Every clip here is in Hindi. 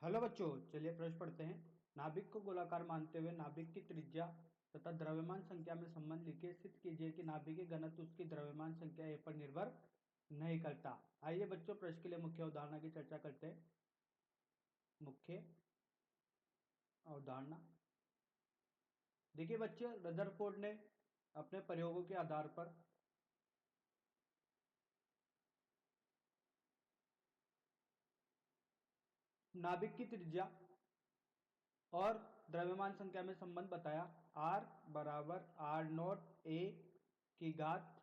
हेलो बच्चों, चलिए प्रश्न पढ़ते हैं। नाभिक को गोलाकार मानते हुए नाभिक की त्रिज्या तथा द्रव्यमान संख्या में संबंध लिखिए। सिद्ध कीजिए कि नाभिक घनत्व उसकी द्रव्यमान संख्या ए पर निर्भर नहीं करता। आइए बच्चों, प्रश्न के लिए मुख्य अवधारणा की चर्चा करते हैं। मुख्य अवधारणा देखिए बच्चे, रदरफोर्ड ने अपने प्रयोगों के आधार पर नाभिक की त्रिज्या और द्रव्यमान संख्या में संबंध बताया। R बराबर आर नॉट ए की घात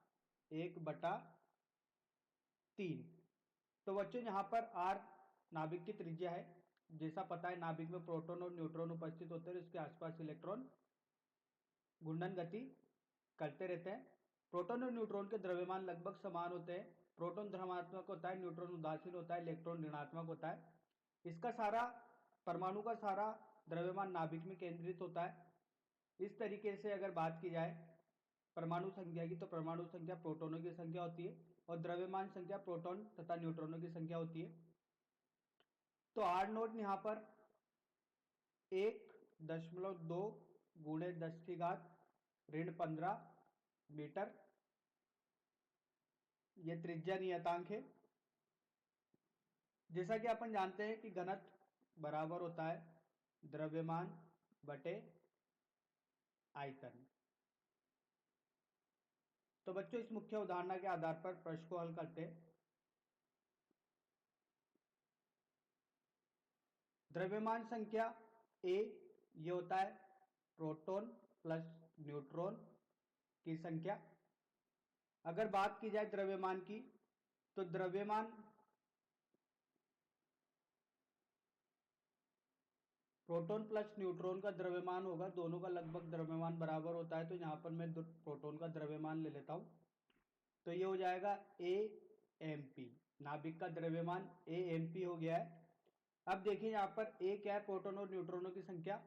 1/3। तो बच्चों यहाँ पर R नाभिक की त्रिज्या है। जैसा पता है, नाभिक में प्रोटॉन और न्यूट्रॉन उपस्थित होते हैं, इसके आसपास इलेक्ट्रॉन घूर्णन गति करते रहते हैं। प्रोटॉन और न्यूट्रॉन के द्रव्यमान लगभग समान होते हैं। प्रोटॉन धनात्मक होता है, न्यूट्रॉन उदासीन होता है, इलेक्ट्रॉन ऋणात्मक होता है। इसका सारा परमाणु का सारा द्रव्यमान नाभिक में केंद्रित होता है। इस तरीके से अगर बात की जाए परमाणु संख्या की, तो परमाणु संख्या प्रोटॉनों की संख्या होती है और द्रव्यमान संख्या प्रोटॉन तथा न्यूट्रॉनों की संख्या होती है। तो आर नोट यहाँ पर 1.2 गुणे 10⁻15 मीटर, यह त्रिज्या नियतांक है। जैसा कि अपन जानते हैं कि घनत्व बराबर होता है द्रव्यमान बटे आयतन। तो बच्चों, इस मुख्य उदाहरण के आधार पर प्रश्न को हल करते हैं। द्रव्यमान संख्या ए ये होता है प्रोटॉन प्लस न्यूट्रॉन की संख्या। अगर बात की जाए द्रव्यमान की, तो द्रव्यमान प्रोटॉन प्लस न्यूट्रॉन का द्रव्यमान होगा, दोनों का लगभग द्रव्यमान बराबर होता है। तो यहां पर मैं प्रोटॉन का द्रव्यमान ले लेता हूं, तो ये हो जाएगा ए एम पी। नाभिक का द्रव्यमान ए एम पी हो गया है। अब देखिए यहां पर ए क्या है, प्रोटॉन और न्यूट्रॉनों की संख्या,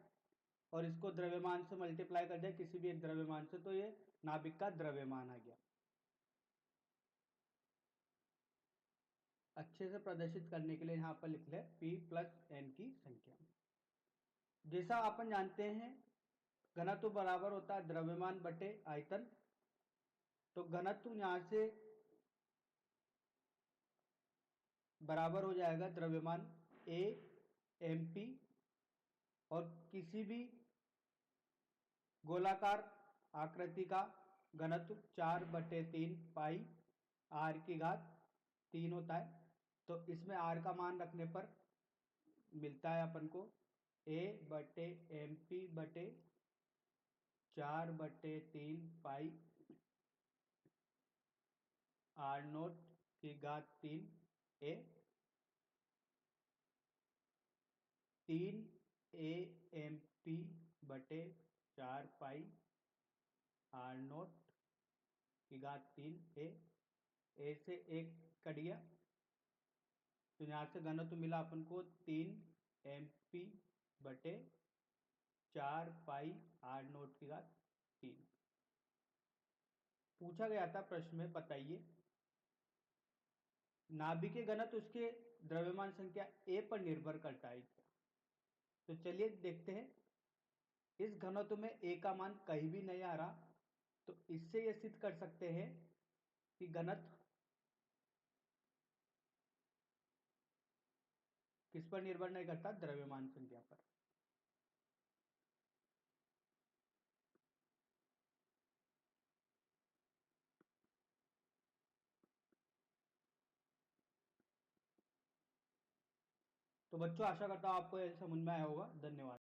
और इसको द्रव्यमान से मल्टीप्लाई कर दिया किसी भी एक द्रव्यमान से, तो ये नाभिक का द्रव्यमान आ गया। अच्छे से प्रदर्शित करने के लिए यहां पर लिख ले P प्लस एन की संख्या। जैसा अपन जानते हैं, घनत्व बराबर होता है द्रव्यमान बटे आयतन। तो घनत्व यहां से बराबर हो जाएगा द्रव्यमान ए एम पी, और किसी भी गोलाकार आकृति का घनत्व 4/3 पाई आर की घात 3 होता है। तो इसमें आर का मान रखने पर मिलता है अपन को ए बटे एम पी बटे 4/3 पाई आर नोट की घात 3 ए 3 ए एम पी बटे 4 पाई आर नोट की घात 3 ए से एक कट गया, तो यहाँ से घनत्व मिला अपन को 3 एम पी बटे 4 पाई आर नोट की घात 3। पूछा गया था प्रश्न में, बताइए नाभिक के घनत्व उसके द्रव्यमान संख्या ए पर निर्भर करता है क्या? तो चलिए देखते हैं। इस घनत्व में ए का मान कहीं भी नहीं आ रहा, तो इससे यह सिद्ध कर सकते हैं कि घनत्व किस पर निर्भर नहीं करता, द्रव्यमान संख्या पर। तो बच्चों, आशा करता हूं आपको यह समझ में आया होगा। धन्यवाद।